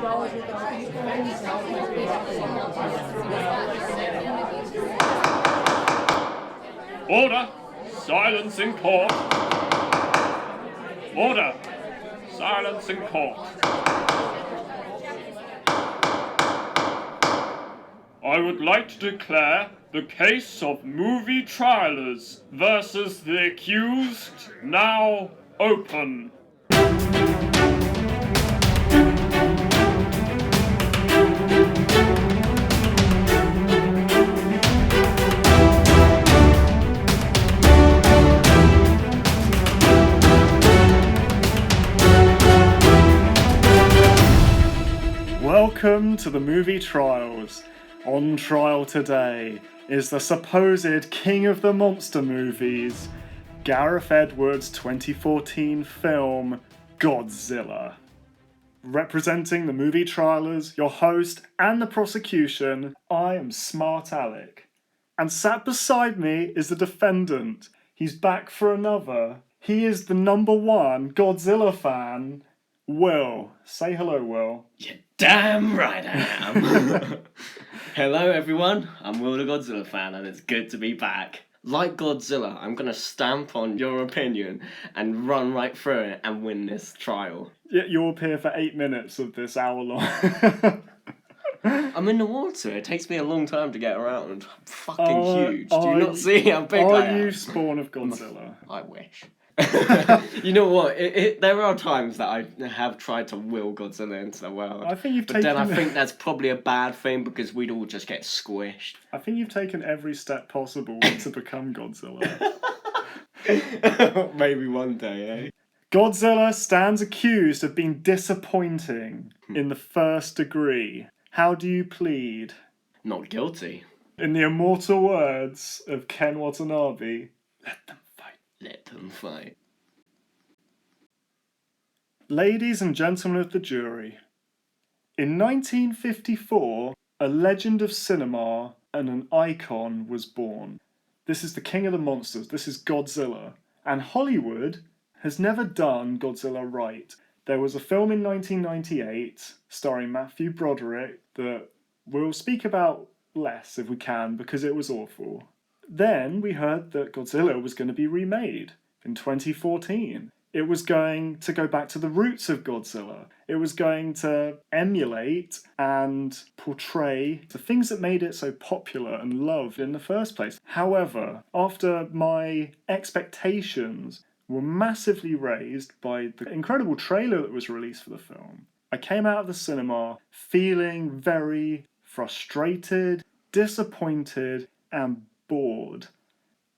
Order! Silence in court! Order! Silence in court! I would like to declare the case of movie trialers versus the accused now open. Welcome to the movie trials. On trial today is the supposed king of the monster movies, Gareth Edwards' 2014 film, Godzilla. Representing the movie trialers, your host and the prosecution, I am Smart Alec. And sat beside me is the defendant. He's back for another. He is the #1 Godzilla fan, Will. Say hello, Will. You're damn right I am. Hello everyone, I'm Will the Godzilla fan and it's good to be back. Like Godzilla, I'm going to stamp on your opinion and run right through it and win this trial. Yeah, you'll appear for 8 minutes of this hour long. I'm in the water, it takes me a long time to get around. I'm fucking huge. Do you not see how big I am? Are you spawn of Godzilla? I wish. You know what? There are times that I have tried to will Godzilla into the world. I think I think that's probably a bad thing because we'd all just get squished. I think you've taken every step possible to become Godzilla. Maybe one day, eh? Godzilla stands accused of being disappointing in the first degree. How do you plead? Not guilty. In the immortal words of Ken Watanabe, let them fight. Let them fight. Ladies and gentlemen of the jury, in 1954, a legend of cinema and an icon was born. This is the king of the monsters, this is Godzilla. And Hollywood has never done Godzilla right. There was a film in 1998 starring Matthew Broderick that we'll speak about less if we can because it was awful. Then we heard that Godzilla was going to be remade in 2014. It was going to go back to the roots of Godzilla. It was going to emulate and portray the things that made it so popular and loved in the first place. However, after my expectations were massively raised by the incredible trailer that was released for the film, I came out of the cinema feeling very frustrated, disappointed, and bored.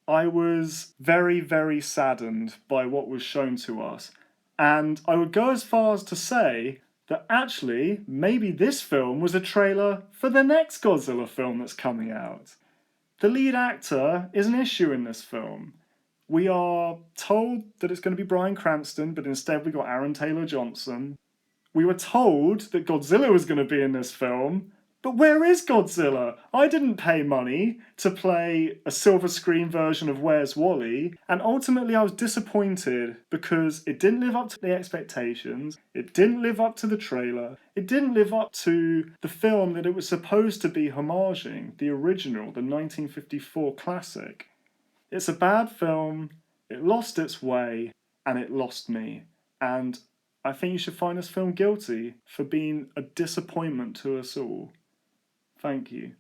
I was very, very saddened by what was shown to us, and I would go as far as to say that actually maybe this film was a trailer for the next Godzilla film that's coming out. The lead actor is an issue in this film. We are told that it's going to be Bryan Cranston, but instead we got Aaron Taylor-Johnson. We were told that Godzilla was going to be in this film, but where is Godzilla? I didn't pay money to play a silver screen version of Where's Wally, and ultimately I was disappointed because it didn't live up to the expectations, it didn't live up to the trailer, it didn't live up to the film that it was supposed to be homaging, the original, the 1954 classic. It's a bad film, it lost its way, and it lost me. And I think you should find this film guilty for being a disappointment to us all. Thank you.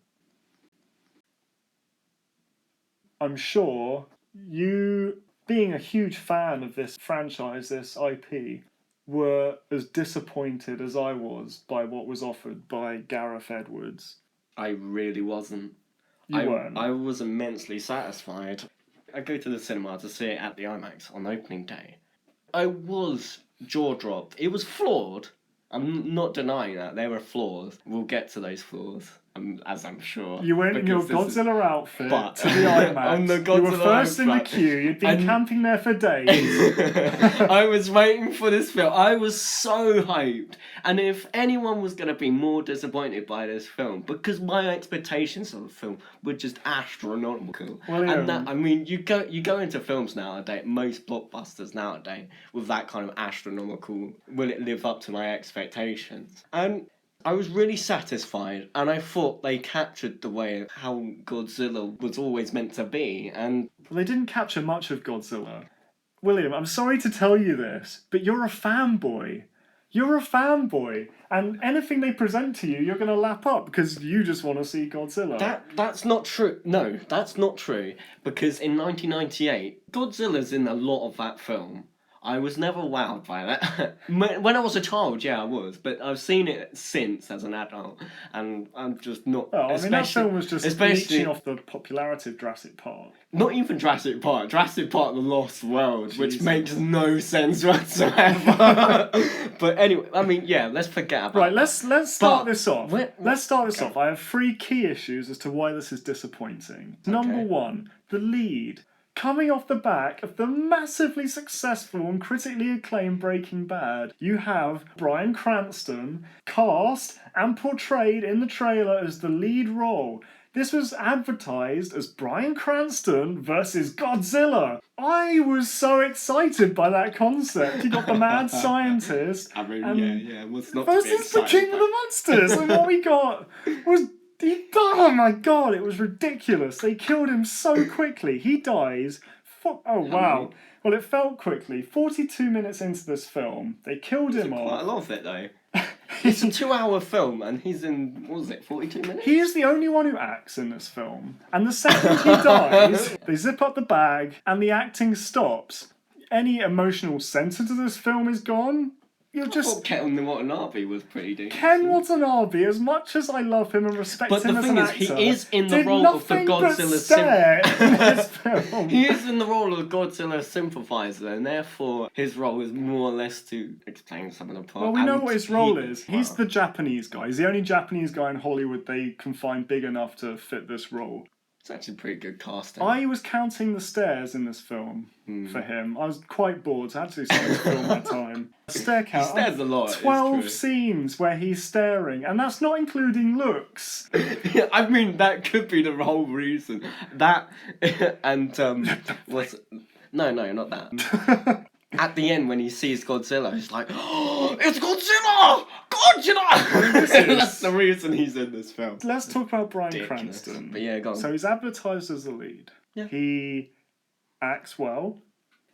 I'm sure you, being a huge fan of this franchise, this IP, were as disappointed as I was by what was offered by Gareth Edwards. I really wasn't. You weren't? I was immensely satisfied. I go to the cinema to see it at the IMAX on opening day. I was jaw-dropped. It was flawed. I'm not denying that. There were flaws. We'll get to those flaws. as I'm sure. You went in your because this is- Godzilla outfit But- to the IMAX. on the You were Godzilla first in the outfit. queue. You'd been And- camping there for days. I was waiting for this film. I was so hyped. And if anyone was going to be more disappointed by this film, because my expectations of the film were just astronomical. William. And that, I mean, you go into films nowadays, most blockbusters nowadays, with that kind of astronomical, will it live up to my expectations? And I was really satisfied, and I thought they captured the way how Godzilla was always meant to be, and Well, they didn't capture much of Godzilla. William, I'm sorry to tell you this, but you're a fanboy. You're a fanboy, and anything they present to you, you're going to lap up because you just want to see Godzilla. that's not true. No, that's not true, because in 1998, Godzilla's in a lot of that film. I was never wowed by that. When I was a child, yeah, I was, but I've seen it since as an adult, and I'm just not. Oh, I mean, that film was just especially leeching off the popularity of Jurassic Park. not even Jurassic Park, Jurassic Park: The Lost World, which Jesus. makes no sense whatsoever. But anyway, I mean, yeah, let's forget about. Right, that. let's start But this off. Let's start this okay. off. I have 3 key issues as to why this is disappointing. Number 1, the lead. Coming off the back of the massively successful and critically acclaimed Breaking Bad, you have Bryan Cranston cast and portrayed in the trailer as the lead role. This was advertised as Bryan Cranston versus Godzilla. I was so excited by that concept. You got the mad scientist. I mean, and yeah, what's not to be versus the excited King of about? the Monsters. And what we got was... Oh my god, it was ridiculous. They killed him so quickly. He dies. Oh wow. Well, it felt quickly. 42 minutes into this film, they killed him Quite a off. lot of it though. It's a 2-hour film, and he's in, what was it, 42 minutes? He is the only one who acts in this film. And the second he dies, they zip up the bag and the acting stops. Any emotional centre to this film is gone. You're I just... thought Ken Watanabe was pretty decent. Ken Watanabe, as much as I love him and respect But him the as thing an is, he actor, is in the did role of the nothing but Godzilla stare in this film. He is in the role of Godzilla sympathiser, and therefore his role is more or less to explain some of the plot. Well, we know and what his role is. He's well, the Japanese guy. He's the only Japanese guy in Hollywood they can find big enough to fit this role. It's actually pretty good casting. I was counting the stairs in this film for him. I was quite bored, so I had to do something to fill my time. Stair count. He stares a lot, it's 12 true. scenes where he's staring, and that's not including looks. I mean, that could be the whole reason. That and what's no, not that. At the end, when he sees Godzilla, he's like, "Oh, it's Godzilla! Godzilla!" That's the reason he's in this film. Let's talk about Bryan Ridiculous. Cranston. But yeah, go on. So he's advertised as the lead. Yeah. He acts well.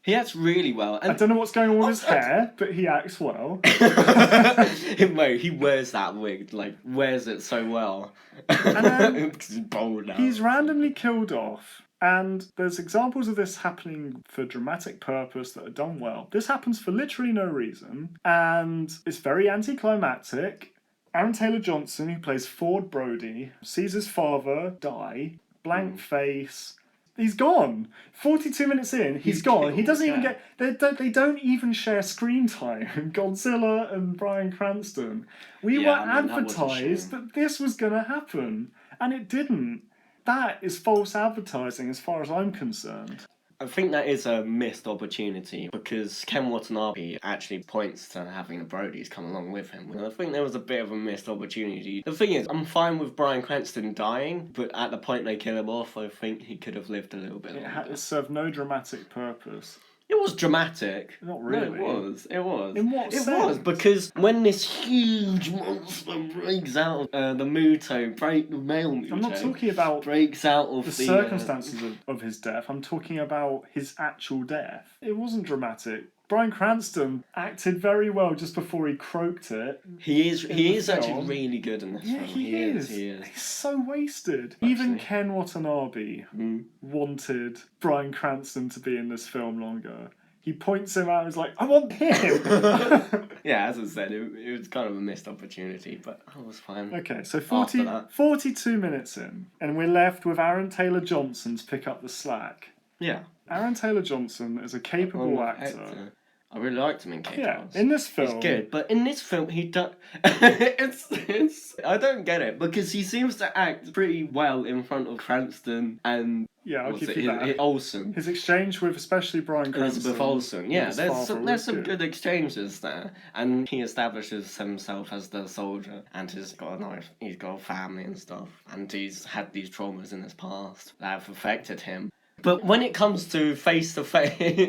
He acts really well. I And don't know what's going on with his hair, but he acts well. Wait, he wears that wig, like, wears it so well. Because he's bold now. He's randomly killed off. And there's examples of this happening for dramatic purpose that are done well. This happens for literally no reason. And it's very anticlimactic. Aaron Taylor-Johnson, who plays Ford Brody, sees his father die. Blank face. He's gone. 42 minutes in, he's gone. killed, He doesn't even yeah. get... They don't even share screen time. Godzilla and Bryan Cranston. We were Yeah, I mean, that was a advertised shame. that this was going to happen. And it didn't. That is false advertising as far as I'm concerned. I think that is a missed opportunity because Ken Watanabe actually points to having the Brodies come along with him. And I think there was a bit of a missed opportunity. The thing is, I'm fine with Bryan Cranston dying, but at the point they kill him off, I think he could have lived a little bit longer. It served no dramatic purpose. It was dramatic. Not really. No, it was. It was. In what It sense? was because when this huge monster breaks out of the Muto, the male Muto. I'm not talking about breaks out of the the circumstances of his death. I'm talking about his actual death. It wasn't dramatic. Bryan Cranston acted very well just before he croaked it. He is the actually film. really good in this Yeah, film. he is. He is. He's so wasted. Even Actually. Ken Watanabe Mm. wanted Bryan Cranston to be in this film longer. He points him out and is like, I want him! Yeah, as I said, it was kind of a missed opportunity, but I was fine. Okay, so After that. 42 minutes in, and we're left with Aaron Taylor-Johnson to pick up the slack. Yeah. Aaron Taylor-Johnson is a capable Well, actor. I really liked him in Kick-Ass. in this film, He's good, but in this film he don't. it's I don't get it because he seems to act pretty well in front of Cranston and I'll give you that. Olsen. His exchange with especially Bryan Cranston, Elizabeth Olsen, yeah, there's some good. good exchanges there, and he establishes himself as the soldier, and he's got a family and stuff, and he's had these traumas in his past that have affected him. But when it comes to face with any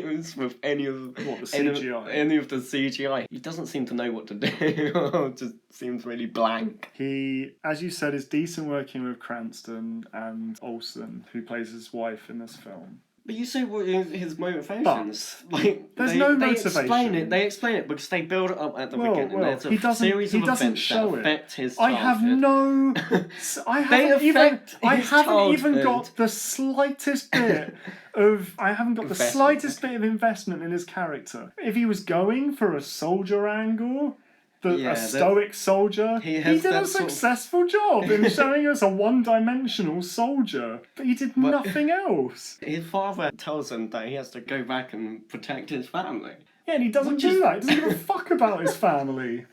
of the CGI, any of the CGI, he doesn't seem to know what to do. Just seems really blank. He, as you said, is decent working with Cranston and Olsen, who plays his wife in this film. But you say what his motivations? There's no motivation. They explain it because they build it up at the beginning. There's a series of events that affect his childhood. I haven't even got the slightest bit of investment in his character. If he was going for a soldier angle, a stoic soldier, he did a successful job in showing us a one-dimensional soldier, but he did nothing else. His father tells him that he has to go back and protect his family. Yeah, and he doesn't do that. He doesn't give a fuck about his family.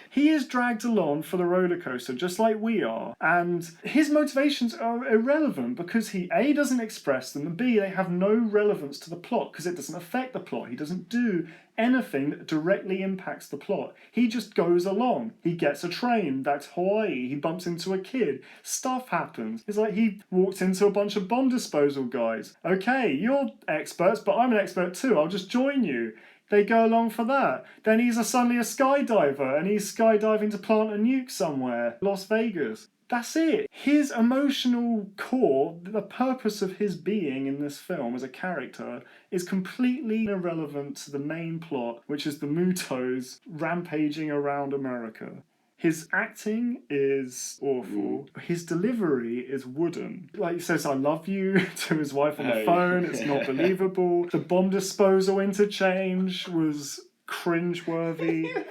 He is dragged along for the roller coaster just like we are, and his motivations are irrelevant because he A, doesn't express them, and B, they have no relevance to the plot because it doesn't affect the plot. He doesn't do anything that directly impacts the plot. He just goes along. He gets a train back to Hawaii. He bumps into a kid. Stuff happens. It's like he walked into a bunch of bomb disposal guys. Okay, you're experts, but I'm an expert too. I'll just join you. They go along for that. Then he's suddenly a skydiver, and he's skydiving to plant a nuke somewhere, Las Vegas. That's it. His emotional core, the purpose of his being in this film as a character, is completely irrelevant to the main plot, which is the Mutos rampaging around America. His acting is awful. His delivery is wooden. Like he says, "I love you" to his wife on the phone. It's not believable. The bomb disposal interchange was cringeworthy.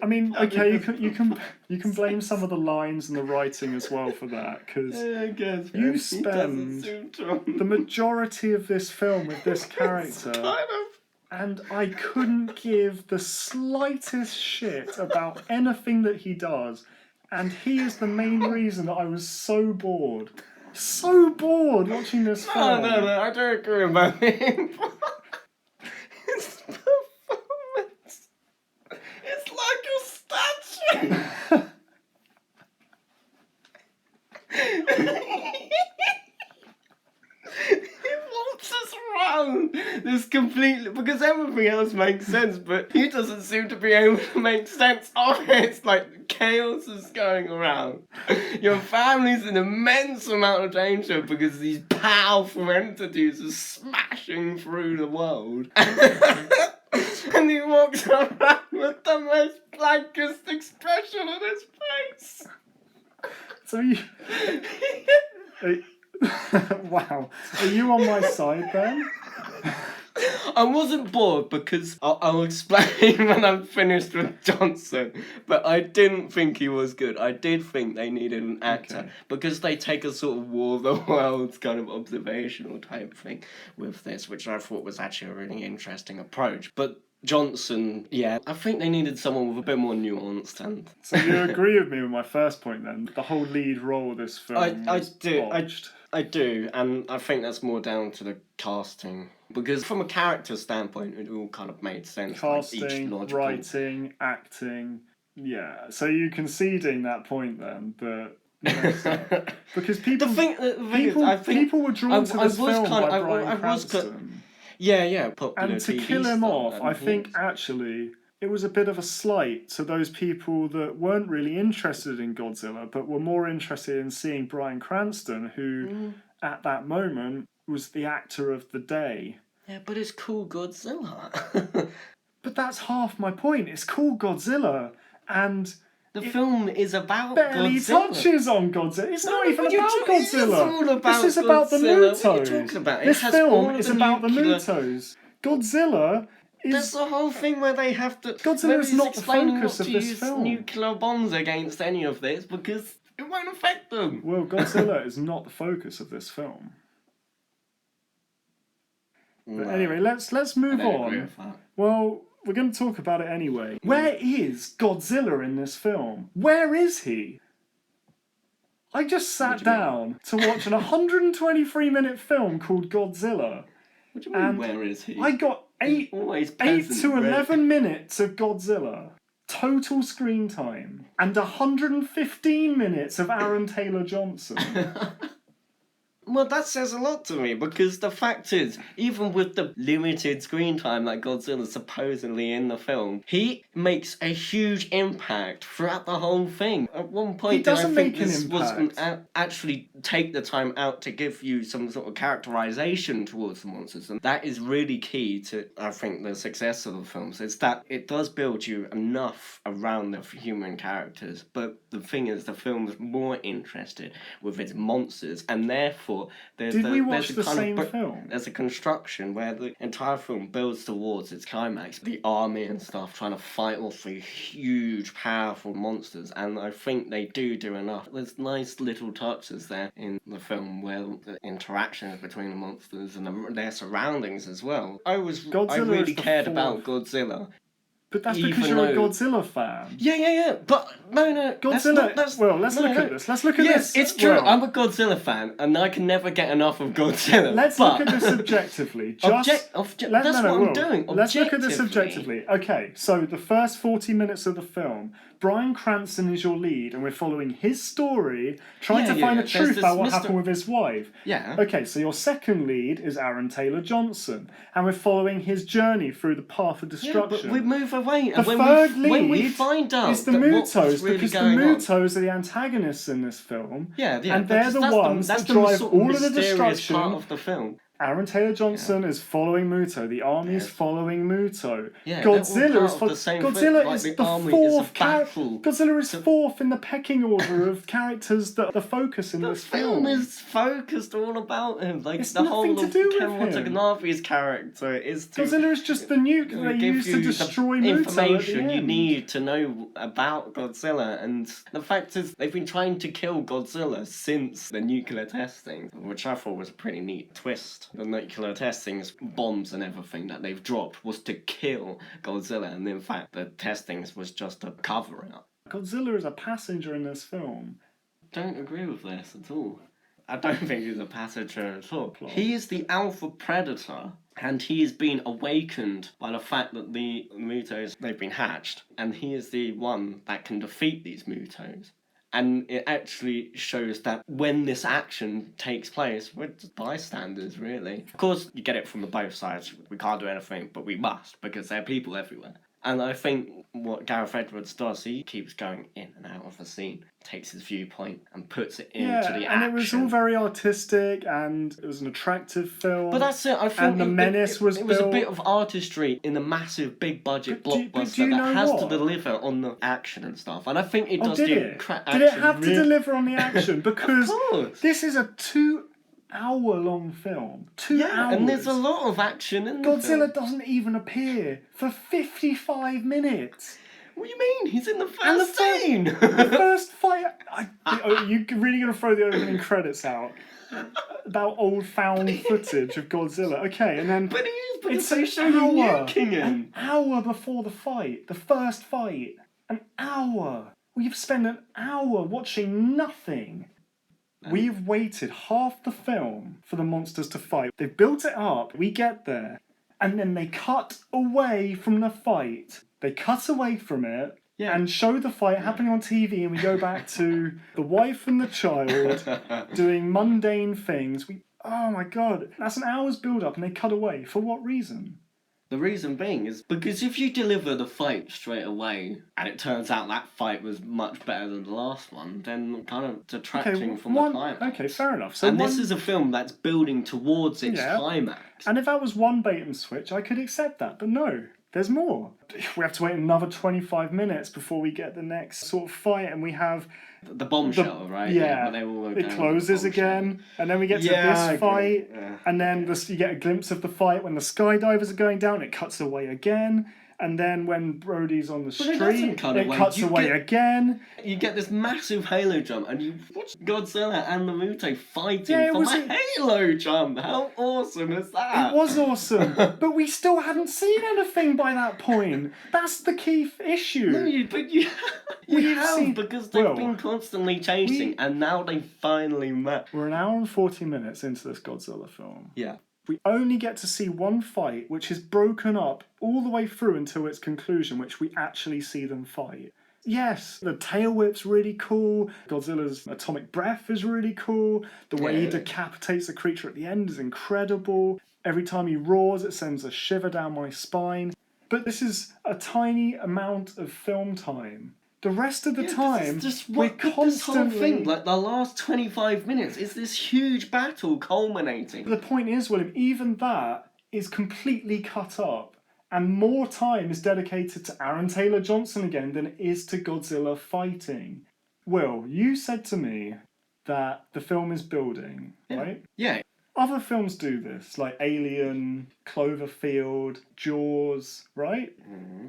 I mean, okay, you can blame some of the lines and the writing as well for that, because you spend the majority of this film with this character. And I couldn't give the slightest shit about anything that he does. And he is the main reason that I was so bored. So bored watching this film. No, I don't agree about him. His performance is like a statue. This completely, because everything else makes sense, but he doesn't seem to be able to make sense of it. It's like chaos is going around. Your family's in immense amount of danger because these powerful entities are smashing through the world. And he walks around with the most blankest expression on his face. So you... Wow. Are you on my side then? I wasn't bored because I'll explain when I'm finished with Johnson, but I didn't think he was good. I did think they needed an actor because they take a sort of War of the Worlds kind of observational type thing with this, which I thought was actually a really interesting approach. But Johnson, I think they needed someone with a bit more nuance. And so you agree with me with my first point then? The whole lead role of this film I do, and I think that's more down to the casting. Because from a character standpoint, it all kind of made sense. Casting, writing, acting. Yeah, so you're conceding that point then, but... because people were drawn to this film by Bryan Cranston. Popular and to TV kill him star, off, I think actually it was a bit of a slight to those people that weren't really interested in Godzilla, but were more interested in seeing Bryan Cranston, who at that moment was the actor of the day. Yeah, but it's cool Godzilla. But that's half my point. It's cool Godzilla, and the film is about barely Godzilla. touches on Godzilla. It's not even about Godzilla. It's all about this is about the Mutos. What are you talking about? This film is about the Mutos. Godzilla is... There's the whole thing where they have to... Godzilla is not the focus of this film. Nuclear bombs against any of this because it won't affect them. Well, Godzilla is not the focus of this film. But anyway, let's move I don't agree on. with that. Well, we're going to talk about it anyway. Where is Godzilla in this film? Where is he? I just sat down to watch an 123-minute film called Godzilla. What do you mean, And where is he? I got 8 to 11 minutes of Godzilla. Total screen time. And 115 minutes of Aaron Taylor-Johnson. Well, that says a lot to me, because the fact is, even with the limited screen time that Godzilla's supposedly in the film, he makes a huge impact throughout the whole thing. At one point, He doesn't I think make an this wasn't impact. actually take the time out to give you some sort of characterization towards the monsters, and that is really key to, I think, the success of the films. It's that it does build you enough around the human characters, but the thing is, the film's more interested with its monsters, and therefore Did we watch the same film? There's a construction where the entire film builds towards its climax. The army and stuff trying to fight off these huge, powerful monsters, and I think they do enough. There's nice little touches there in the film where the interactions between the monsters and their surroundings as well. I really cared about Godzilla. But that's because you're a Godzilla fan. Yeah. But no. Godzilla. Let's look at this. Let's look at this. Yes, it's true. I'm a Godzilla fan, and I can never get enough of Godzilla. Let's look at this objectively. That's what I'm doing. Let's look at this objectively. Okay, so the first 40 minutes of the film, Bryan Cranston is your lead, and we're following his story, trying to find the truth about what happened with his wife. Yeah. Okay, so your second lead is Aaron Taylor-Johnson, and we're following his journey through the path of destruction. Yeah, but we move away. The third lead when we find out is the really Mutos, because the Mutos are the antagonists in this film. Yeah, and they're the ones that drive all of the destruction. Part of the film. Aaron Taylor-Johnson is following Muto. The army is following Muto. Yeah, Godzilla is Godzilla is the fourth character. Godzilla is fourth in the pecking order of characters that are the focus in this film. The film is focused all about him. Like it's the nothing whole to do of Ken with him. Watanabe's character is to Godzilla is just the nuke they use to destroy the Muto. Information you end. need to know about Godzilla, and the fact is they've been trying to kill Godzilla since the nuclear testing, which I thought was a pretty neat twist. The nuclear testings, bombs and everything that they've dropped was to kill Godzilla, and in fact the testings was just a cover-up. Godzilla is a passenger in this film. Don't agree with this at all. I don't think he's a passenger at all. He is the alpha predator, and he is being awakened by the fact that the Mutos, they've been hatched, and he is the one that can defeat these Mutos. And it actually shows that when this action takes place, we're just bystanders, really. Of course, you get it from the both sides. We can't do anything, but we must, because there are people everywhere. And I think what Gareth Edwards does, he keeps going in and out of the scene, takes his viewpoint and puts it into the action. And it was all very artistic, and it was an attractive film. But that's it. I think and the menace was it was a bit of artistry in the massive, big budget blockbuster that has to deliver on the action and stuff. And I think it does do action. Did it have to deliver on the action? Because of course. This is a 2-hour-long film. 2 hours. And there's a lot of action in Godzilla doesn't even appear for 55 minutes. What do you mean? He's in the first scene. The first fight. You're really going to throw the opening credits out about old found footage of Godzilla? Okay, and then but it is. But it's they show you nuking him. An hour before the fight, the first fight. An hour. We've spent an hour watching nothing. We've waited half the film for the monsters to fight. They've built it up. We get there. And then they cut away from the fight. They cut away from it and show the fight happening on TV, and we go back to the wife and the child doing mundane things. Oh my god, that's an hour's build-up, and they cut away. For what reason? The reason being is because if you deliver the fight straight away, and it turns out that fight was much better than the last one, then kind of detracting from the climax. Okay, fair enough. So this is a film that's building towards its climax. And if that was one bait and switch, I could accept that, but no. There's more. We have to wait another 25 minutes before we get the next sort of fight, and we have the bombshell, right? Yeah, it closes again, and then we get to this fight, and then you get a glimpse of the fight when the skydivers are going down. It cuts away again, and then when Brody's on the But it doesn't street, cut it away. cuts You away get- again. You get this massive halo jump, and you watch Godzilla and the Muto fighting Yeah, it from was a halo jump. How awesome is that? It was awesome, but we still hadn't seen anything by that point. That's the key issue. No, but you We've have, seen- because they've Well, been constantly chasing, and now they finally met. We're an hour and 40 minutes into this Godzilla film. Yeah. We only get to see one fight, which is broken up all the way through until its conclusion, which we actually see them fight. Yes, the tail whip's really cool. Godzilla's atomic breath is really cool. The way he Yeah. decapitates the creature at the end is incredible. Every time he roars, it sends a shiver down my spine. But this is a tiny amount of film time. The rest of the time, we're constantly... This whole thing, like the last 25 minutes, is this huge battle culminating. The point is, William, even that is completely cut up. And more time is dedicated to Aaron Taylor-Johnson again than it is to Godzilla fighting. Will, you said to me that the film is building, right? Yeah. Other films do this, like Alien, Cloverfield, Jaws, right?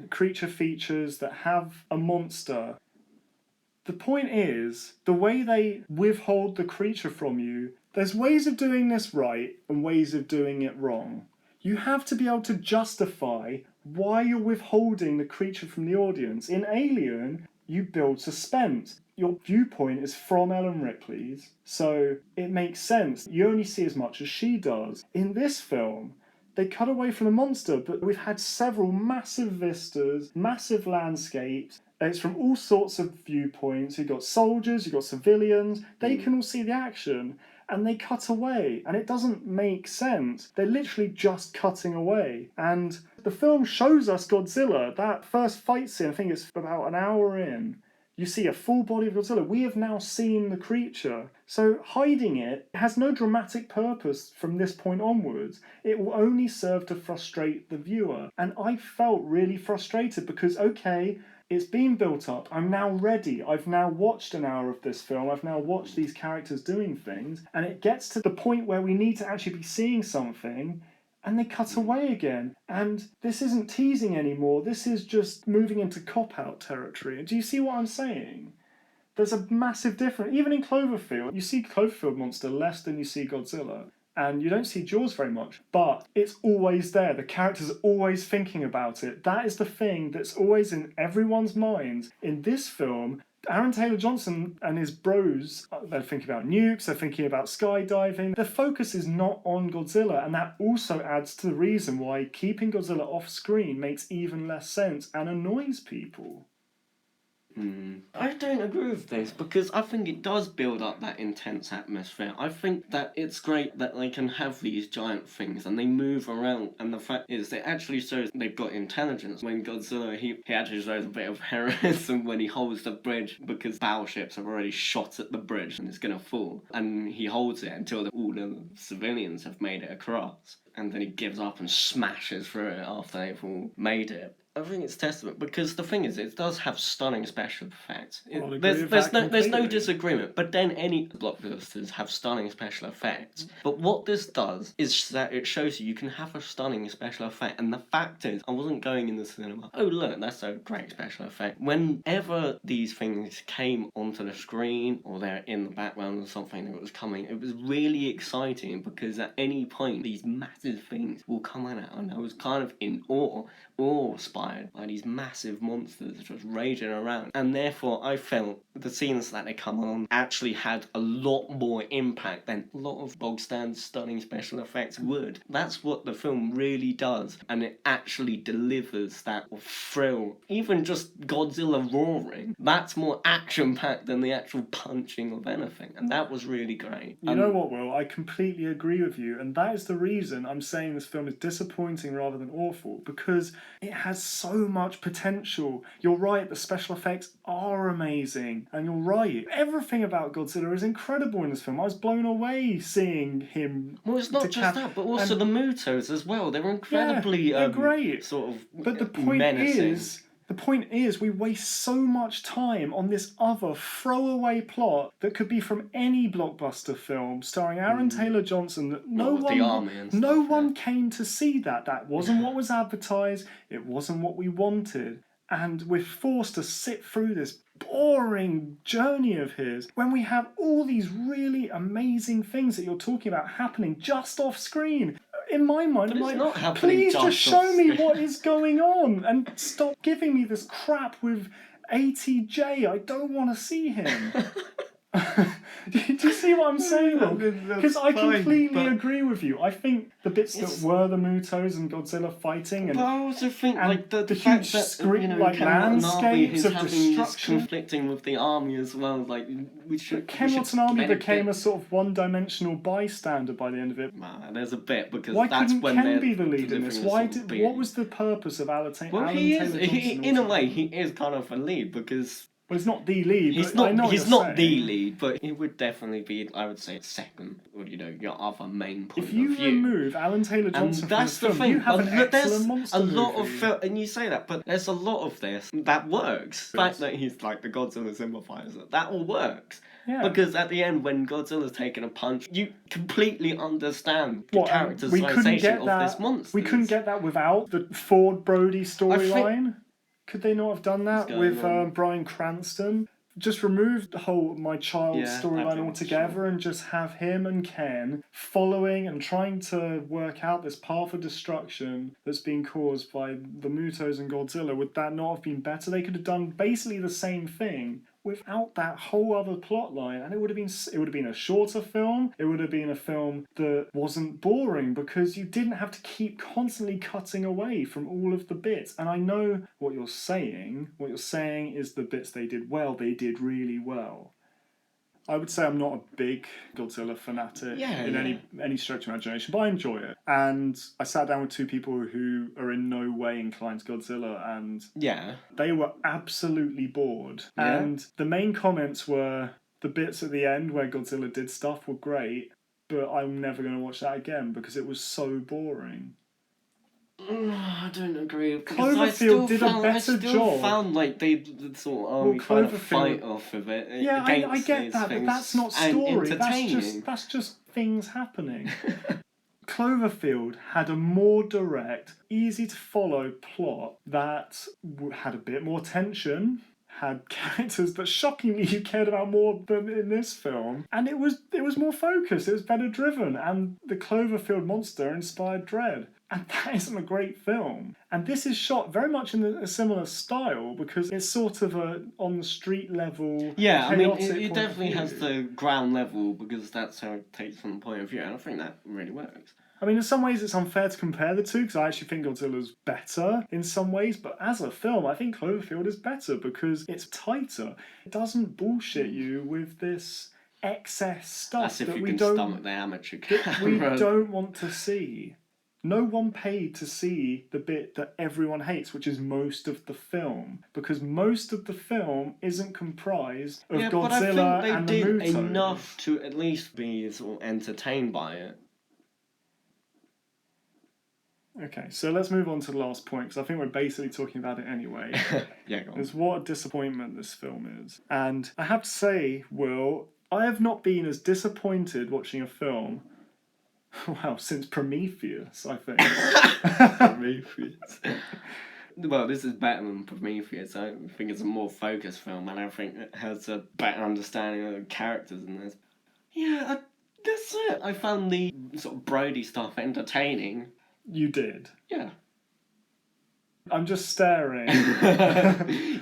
Creature features that have a monster. The point is, the way they withhold the creature from you, there's ways of doing this right and ways of doing it wrong. You have to be able to justify why you're withholding the creature from the audience. In Alien, you build suspense. Your viewpoint is from Ellen Ripley's, so it makes sense. You only see as much as she does. In this film, they cut away from the monster, but we've had several massive vistas, massive landscapes. It's from all sorts of viewpoints. You've got soldiers, you've got civilians. They can all see the action. And they cut away, and it doesn't make sense. They're literally just cutting away. And the film shows us Godzilla. That first fight scene, I think it's about an hour in, you see a full body of Godzilla. We have now seen the creature. So hiding it has no dramatic purpose from this point onwards. It will only serve to frustrate the viewer. And I felt really frustrated because, okay, it's been built up. I'm now ready. I've now watched an hour of this film. I've now watched these characters doing things. And it gets to the point where we need to actually be seeing something. And they cut away again. And this isn't teasing anymore. This is just moving into cop-out territory. Do you see what I'm saying? There's a massive difference. Even in Cloverfield, you see Cloverfield monster less than you see Godzilla. And you don't see Jaws very much, but it's always there. The characters are always thinking about it. That is the thing that's always in everyone's minds. In this film, Aaron Taylor-Johnson and his bros, they're thinking about nukes, they're thinking about skydiving. Their focus is not on Godzilla, and that also adds to the reason why keeping Godzilla off screen makes even less sense and annoys people. I don't agree with this because I think it does build up that intense atmosphere. I think that it's great that they can have these giant things and they move around, and the fact is it actually shows they've got intelligence. When Godzilla, he actually shows a bit of heroism when he holds the bridge because battleships have already shot at the bridge and it's gonna fall, and he holds it until all the civilians have made it across, and then he gives up and smashes through it after they've all made it. I think it's testament because the thing is, it does have stunning special effects. There's no disagreement. But then any blockbusters have stunning special effects. But what this does is that it shows you can have a stunning special effect. And the fact is, I wasn't going in the cinema, oh look, that's a great special effect. Whenever these things came onto the screen or they're in the background or something that was coming, it was really exciting because at any point these massive things will come out, and I was kind of in awe-inspired by these massive monsters just raging around. And therefore I felt the scenes that they come on actually had a lot more impact than a lot of bog standard stunning special effects would. That's what the film really does, and it actually delivers that thrill. Even just Godzilla roaring, that's more action-packed than the actual punching of anything, and that was really great. You know what, Will? I completely agree with you, and that is the reason I'm saying this film is disappointing rather than awful, because it has so much potential. You're right, the special effects are amazing, and you're right. Everything about Godzilla is incredible in this film. I was blown away seeing him. Well, it's not just that, but also the Mutos as well. They're incredibly they're great. sort of But the point menacing. is, The point is, we waste so much time on this other throwaway plot that could be from any blockbuster film starring Aaron Taylor Johnson that no one came to see that. That wasn't what was advertised. It wasn't what we wanted. And we're forced to sit through this boring journey of his when we have all these really amazing things that you're talking about happening just off screen. In my mind, I'm like, please just show me what is going on and stop giving me this crap with ATJ. I don't want to see him. Do you see what I'm saying? Because I completely agree with you. I think the bits that were the Mutos and Godzilla fighting, and but I also think like the huge fact screen, that, like landscapes of destruction, conflicting with the army as well. Like we should. Ken Watanabe became a sort of one-dimensional bystander by the end of it. Nah, there's a bit because why that's couldn't when Ken be the lead in this? What was the purpose of Alan Taylor Johnson? In a way, he is kind of a lead because. Well, he's not the lead. He's not the lead, but he would definitely be, I would say, second, or your other main point of view. If you remove Alan Taylor Johnson from the film, you have an excellent monster movie. And you say that, but there's a lot of this that works. The fact that he's like the Godzilla sympathizer, that all works. Yeah. Because at the end, when Godzilla's taking a punch, you completely understand the characterization of this monster. We couldn't get that without the Ford Brody storyline. Could they not have done that with Bryan Cranston? Just remove the whole My Child storyline altogether and just have him and Ken following and trying to work out this path of destruction that's been caused by the Mutos and Godzilla. Would that not have been better? They could have done basically the same thing without that whole other plot line, and it would have been a shorter film. It would have been a film that wasn't boring because you didn't have to keep constantly cutting away from all of the bits. And I know what you're saying. What you're saying is the bits they did well, they did really well. I would say I'm not a big Godzilla fanatic in any stretch of imagination, but I enjoy it. And I sat down with two people who are in no way inclined to Godzilla, and they were absolutely bored. Yeah. And the main comments were the bits at the end where Godzilla did stuff were great, but I'm never going to watch that again because it was so boring. I don't agree. Cloverfield did a better job. I found like they sort of army kind of fight off of it. Yeah, I get that, but that's not story. That's just things happening. Cloverfield had a more direct, easy to follow plot that had a bit more tension, had characters that shockingly you cared about more than in this film, and it was more focused, it was better driven, and the Cloverfield monster inspired dread. And that isn't a great film. And this is shot very much in a similar style because it's sort of a on the street level. Yeah, I mean, it definitely has the ground level because that's how it takes from the point of view, and I think that really works. I mean, in some ways it's unfair to compare the two because I actually think Godzilla's better in some ways, but as a film, I think Cloverfield is better because it's tighter. It doesn't bullshit you with this excess stuff that we don't want to see. No one paid to see the bit that everyone hates, which is most of the film, because most of the film isn't comprised of Godzilla and the Mutos. But I think they did enough to at least be sort of entertained by it. Okay, so let's move on to the last point, because I think we're basically talking about it anyway. Yeah, go on. Is what a disappointment this film is. And I have to say, Will, I have not been as disappointed watching a film since Prometheus, I think. Prometheus. Well, this is better than Prometheus. I think it's a more focused film, and I think it has a better understanding of the characters in this. Yeah, that's it. I found the sort of Brody stuff entertaining. You did? Yeah. I'm just staring.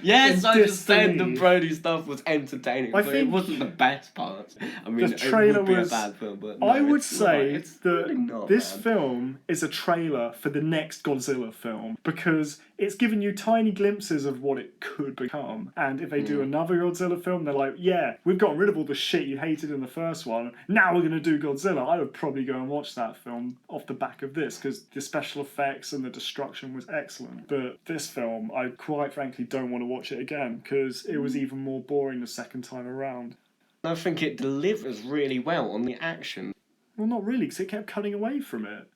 Yes, I just said the Brody stuff was entertaining, but it wasn't the best part. I mean, the trailer it would be a bad film, but no, I would say that really this film is a trailer for the next Godzilla film because it's given you tiny glimpses of what it could become. And if they do another Godzilla film, they're like, yeah, we've gotten rid of all the shit you hated in the first one. Now we're going to do Godzilla. I would probably go and watch that film off the back of this because the special effects and the destruction was excellent. But this film, I quite frankly don't want to watch it again because it was even more boring the second time around. I think it delivers really well on the action. Well, not really, because it kept cutting away from it.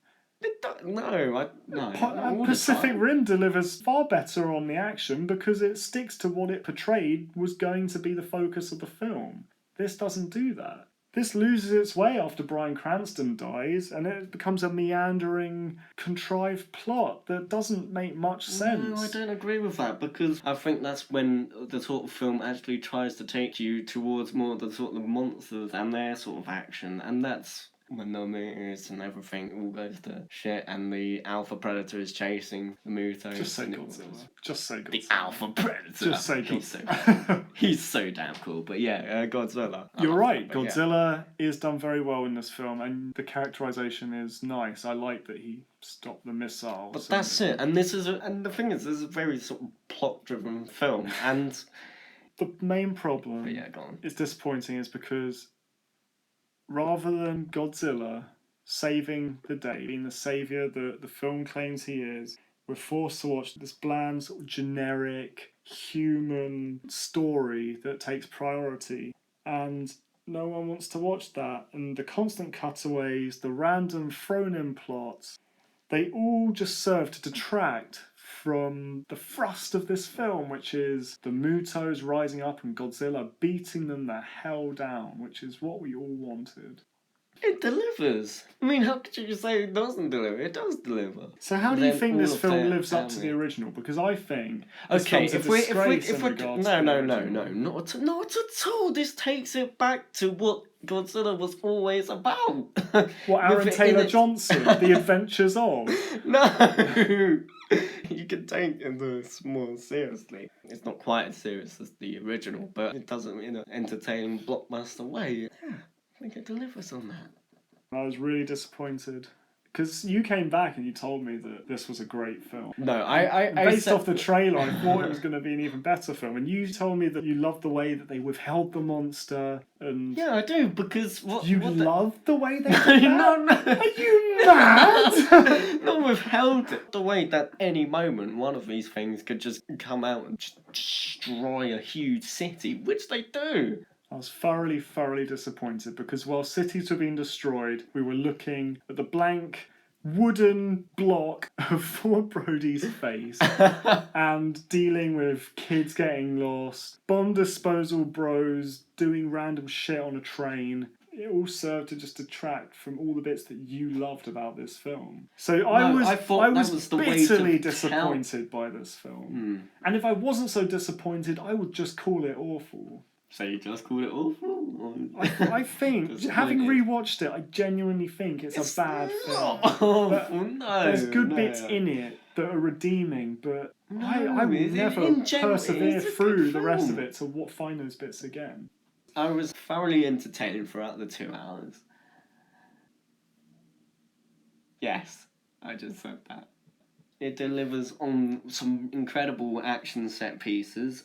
No. Pacific Rim delivers far better on the action because it sticks to what it portrayed was going to be the focus of the film. This doesn't do that. This loses its way after Bryan Cranston dies, and it becomes a meandering, contrived plot that doesn't make much sense. No, I don't agree with that, because I think that's when the sort of film actually tries to take you towards more of the sort of monsters and their sort of action, and that's when the mutants and everything all goes to shit, and the alpha predator is chasing the mutos. Just say Godzilla. Just say Godzilla. The alpha predator. Just say Godzilla. He's so damn cool. But yeah, Godzilla. You're right. Godzilla is done very well in this film, and the characterization is nice. I like that he stopped the missiles. But that's it. And and the thing is, this is a very sort of plot-driven film, and the main problem is disappointing is because rather than Godzilla saving the day, being the saviour that the film claims he is, we're forced to watch this bland, sort of generic, human story that takes priority. And no one wants to watch that. And the constant cutaways, the random thrown-in plots, they all just serve to detract from the thrust of this film, which is the Mutos rising up and Godzilla beating them the hell down, which is what we all wanted. It delivers. I mean, how could you just say it doesn't deliver? It does deliver. So how do you think this film lives up to the original? Because I think this film's a disgrace in regards to the original. not at all. This takes it back to what Godzilla was always about. What, Aaron Taylor Johnson, The Adventures of? No. You can take this more seriously. It's not quite as serious as the original, but it does it in an entertaining blockbuster way. Yeah, I think it delivers on that. I was really disappointed. Because you came back and you told me that this was a great film. No, Based off the trailer, I thought it was going to be an even better film. And you told me that you loved the way that they withheld the monster. And yeah, I do, because... You loved the way they did that? No. Are you mad? Not withheld it. The way that any moment one of these things could just come out and just destroy a huge city, which they do. I was thoroughly disappointed because while cities were being destroyed, we were looking at the blank wooden block of Ford Brody's face and dealing with kids getting lost, bomb disposal bros doing random shit on a train. It all served to just detract from all the bits that you loved about this film. So I was bitterly disappointed by this film. And if I wasn't so disappointed, I would just call it awful. So you just called it awful? I think, having rewatched it, I genuinely think it's a bad film. Awful, no. There's good bits in it that are redeeming, but I will never persevere through the rest of it to find those bits again. I was thoroughly entertained throughout the 2 hours. Yes, I just said that. It delivers on some incredible action set pieces.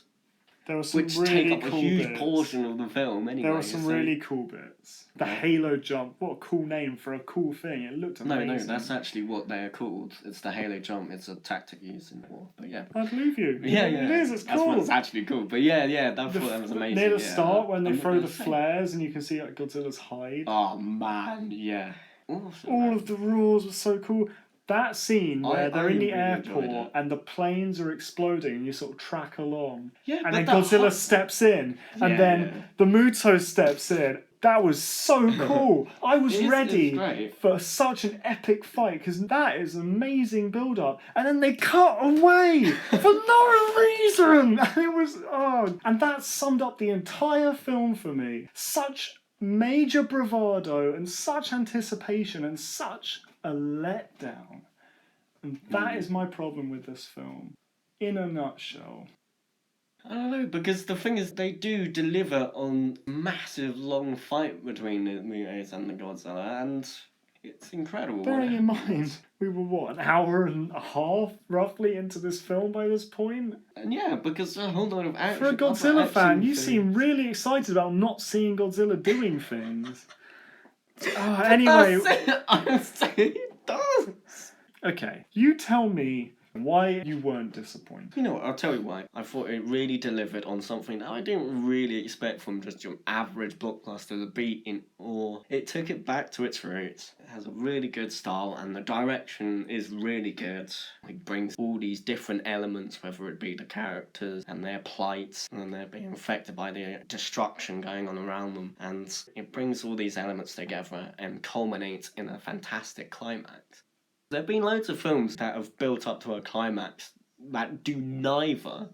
There were some which really take up cool a huge bits. portion of the film anyway. There were some really cool bits. The Halo jump, what a cool name for a cool thing. It looked amazing. No, that's actually what they're called. It's the Halo jump. It's a tactic used in war. But yeah. I believe you. Yeah. It is, it's cool. That's what's actually cool. But yeah, that was amazing. Near the start when they throw the flares and you can see like Godzilla's hide. Oh man, yeah. All of the roars were so cool. That scene where they're in the airport and the planes are exploding and you sort of track along. Yeah, and then Godzilla steps in and then the Muto steps in. That was so cool. I was ready for such an epic fight because that is amazing build-up. And then they cut away for no reason. And it was, and that summed up the entire film for me. Such major bravado and such anticipation and such a letdown. And that is my problem with this film. In a nutshell. I don't know, because the thing is, they do deliver on massive long fight between the Mutos and the Godzilla, and it's incredible. Bearing in mind, we were an hour and a half roughly into this film by this point? And yeah, because a whole lot of action. For a Godzilla fan, you seem really excited about not seeing Godzilla doing things. Anyway, I'm saying it does. Okay, you tell me Why you weren't disappointed? You know what, I'll tell you why. I thought it really delivered on something that I didn't really expect from just your average blockbuster, the beat in awe. It took it back to its roots. It has a really good style and the direction is really good. It brings all these different elements, whether it be the characters and their plights and they're being affected by the destruction going on around them. And it brings all these elements together and culminates in a fantastic climax. There have been loads of films that have built up to a climax that do neither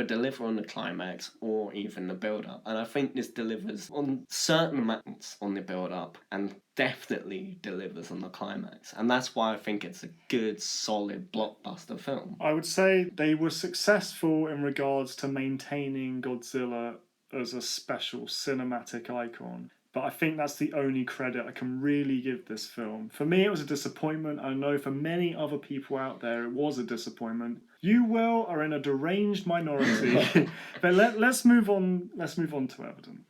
deliver on the climax or even the build-up. And I think this delivers on certain amounts on the build-up and definitely delivers on the climax. And that's why I think it's a good, solid blockbuster film. I would say they were successful in regards to maintaining Godzilla as a special cinematic icon. But I think that's the only credit I can really give this film. For me, it was a disappointment. I know for many other people out there, it was a disappointment. You, Will, are in a deranged minority. But let's move on. Let's move on to evidence.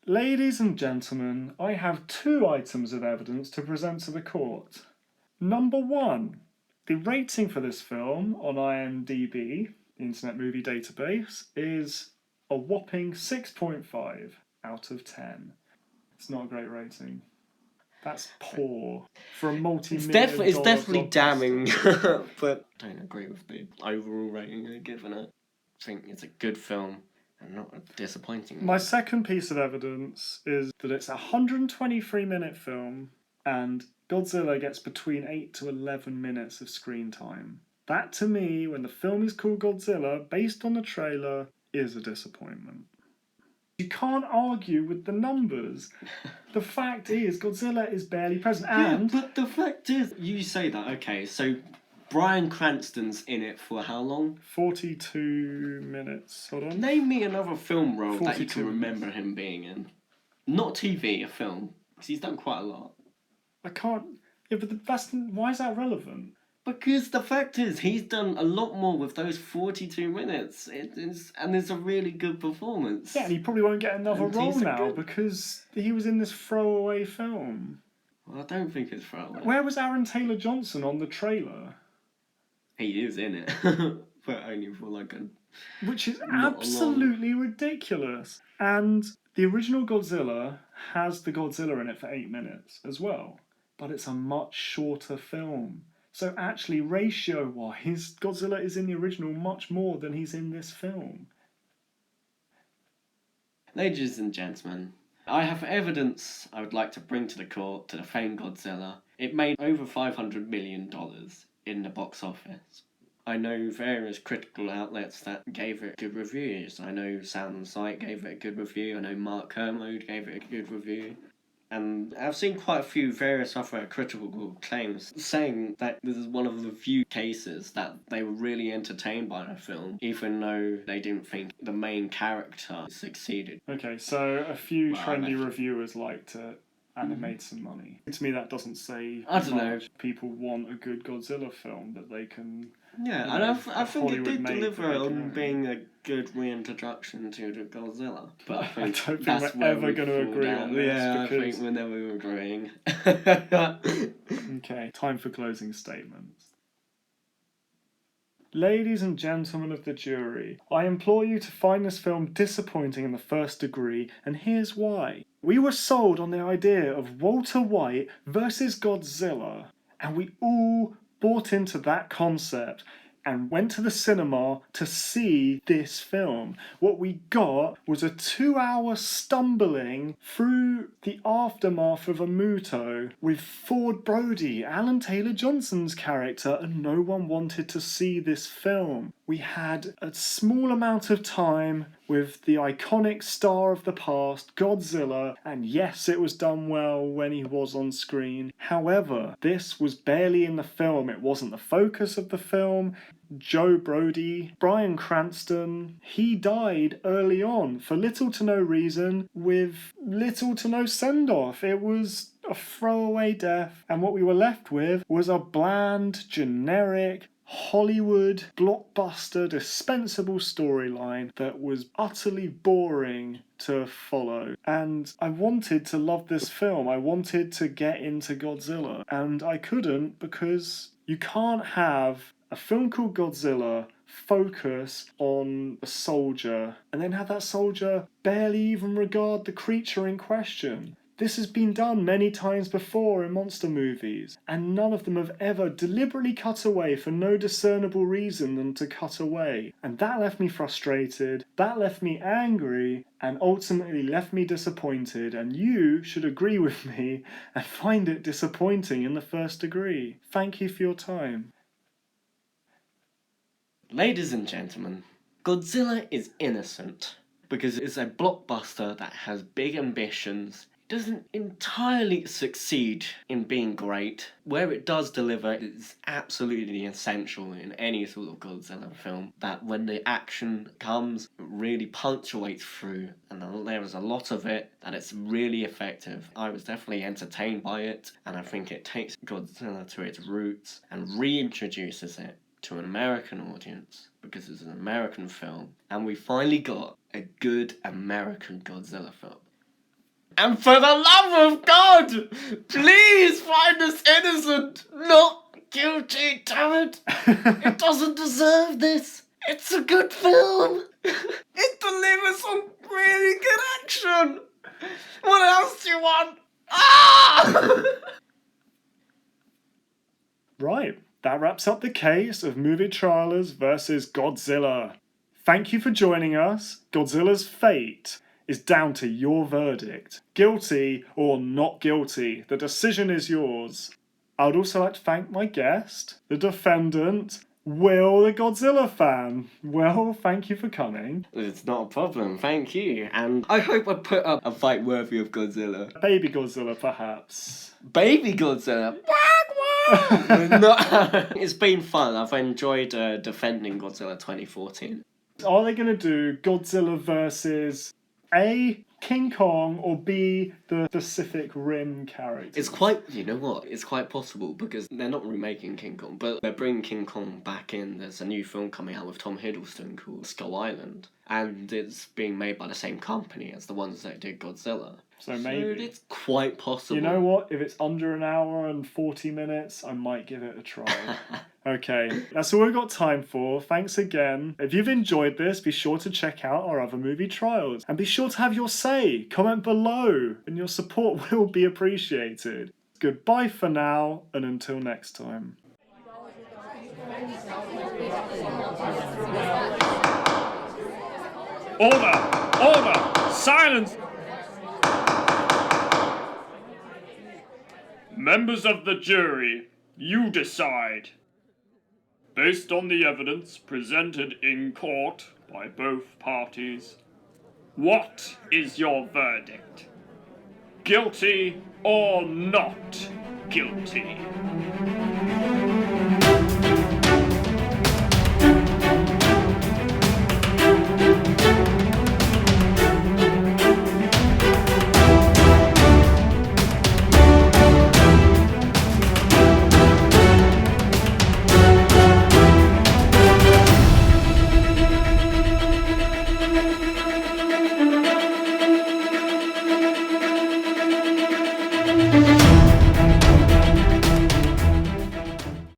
Ladies and gentlemen, I have 2 items of evidence to present to the court. Number 1, the rating for this film on IMDb, the Internet Movie Database, is a whopping 6.5 out of 10. It's not a great rating. That's poor for a multi-million It's definitely blockbuster. damning, but I don't agree with the overall rating they're giving it. I think it's a good film and not a disappointing one. My second piece of evidence is that it's a 123-minute film and Godzilla gets between 8 to 11 minutes of screen time. That, to me, when the film is called Godzilla, based on the trailer, is a disappointment. You can't argue with the numbers. The fact is, Godzilla is barely present, and... Yeah, but the fact is, you say that, okay, so Bryan Cranston's in it for how long? 42 minutes, hold on. Name me another film role that you 42 can remember him being in. Not TV, a film. Because he's done quite a lot. I can't... Yeah, but why is that relevant? Because the fact is, he's done a lot more with those 42 minutes. And it's a really good performance. Yeah, and he probably won't get another And role he's a now good- because he was in this throwaway film. Well, I don't think it's throwaway. Where was Aaron Taylor-Johnson on the trailer? He is in it. But only for like a... Which is Not absolutely ridiculous. And the original Godzilla has the Godzilla in it for 8 minutes as well. But it's a much shorter film. So actually, ratio-wise, Godzilla is in the original much more than he's in this film. Ladies and gentlemen, I have evidence I would like to bring to the court to defend Godzilla. It made over $500 million in the box office. I know various critical outlets that gave it good reviews. I know Sound and Sight gave it a good review. I know Mark Kermode gave it a good review. And I've seen quite a few various other critical claims saying that this is one of the few cases that they were really entertained by the film, even though they didn't think the main character succeeded. Okay, so a few Well, trendy reviewers liked it and it made some money. To me, that doesn't say I don't know. People want a good Godzilla film that they can... Yeah, You and know, I think it Hollywood did made deliver that, on you know. being a good reintroduction to the Godzilla. But I think don't think that's we're where ever we gonna fall agree down. on this, Yeah, I because- think we're never agreeing. Okay, time for closing statements. Ladies and gentlemen of the jury, I implore you to find this film disappointing in the first degree, and here's why. We were sold on the idea of Walter White versus Godzilla, and we all bought into that concept and went to the cinema to see this film. What we got was a 2-hour stumbling through the aftermath of a Muto with Ford Brody, Alan Taylor-Johnson's character, and no one wanted to see this film. We had a small amount of time with the iconic star of the past, Godzilla, and yes, it was done well when he was on screen. However, this was barely in the film. It wasn't the focus of the film. Joe Brody, Bryan Cranston, he died early on for little to no reason with little to no send-off. It was a throwaway death, and what we were left with was a bland, generic, Hollywood, blockbuster, dispensable storyline that was utterly boring to follow. And I wanted to love this film. I wanted to get into Godzilla. And I couldn't because You can't have a film called Godzilla focus on a soldier and then have that soldier barely even regard the creature in question. This has been done many times before in monster movies, and none of them have ever deliberately cut away for no discernible reason than to cut away. And that left me frustrated, that left me angry, and ultimately left me disappointed, and you should agree with me and find it disappointing in the first degree. Thank you for your time. Ladies and gentlemen, Godzilla is innocent because it's a blockbuster that has big ambitions. It doesn't entirely succeed in being great. Where it does deliver, it's absolutely essential in any sort of Godzilla film, that when the action comes, it really punctuates through, and there is a lot of it, that it's really effective. I was definitely entertained by it, and I think it takes Godzilla to its roots and reintroduces it to an American audience, because it's an American film, and we finally got a good American Godzilla film. And for the love of God, please find us innocent, not guilty, damn it. It doesn't deserve this. It's a good film. It delivers some really good action. What else do you want? Ah! Right, that wraps up the case of movie trailers versus Godzilla. Thank you for joining us. Godzilla's fate is down to your verdict. Guilty or not guilty, the decision is yours. I would also like to thank my guest, the defendant, Will the Godzilla Fan. Will, thank you for coming. It's not a problem, thank you. And I hope I put up a fight worthy of Godzilla. Baby Godzilla, perhaps. Baby Godzilla. No, it's been fun. I've enjoyed defending Godzilla 2014. Are they going to do Godzilla versus A, King Kong, or B, the Pacific Rim character? It's quite, you know what, it's quite possible, because they're not remaking King Kong, but they're bringing King Kong back in. There's a new film coming out with Tom Hiddleston called Skull Island, and it's being made by the same company as the ones that did Godzilla. So maybe. It's quite possible. You know what? If it's under an hour and 40 minutes, I might give it a try. Okay, that's all we've got time for. Thanks again. If you've enjoyed this, be sure to check out our other movie trials. And be sure to have your say. Comment below, and your support will be appreciated. Goodbye for now, and until next time. Order! Order! Silence! Members of the jury, you decide. Based on the evidence presented in court by both parties, what is your verdict? Guilty or not guilty?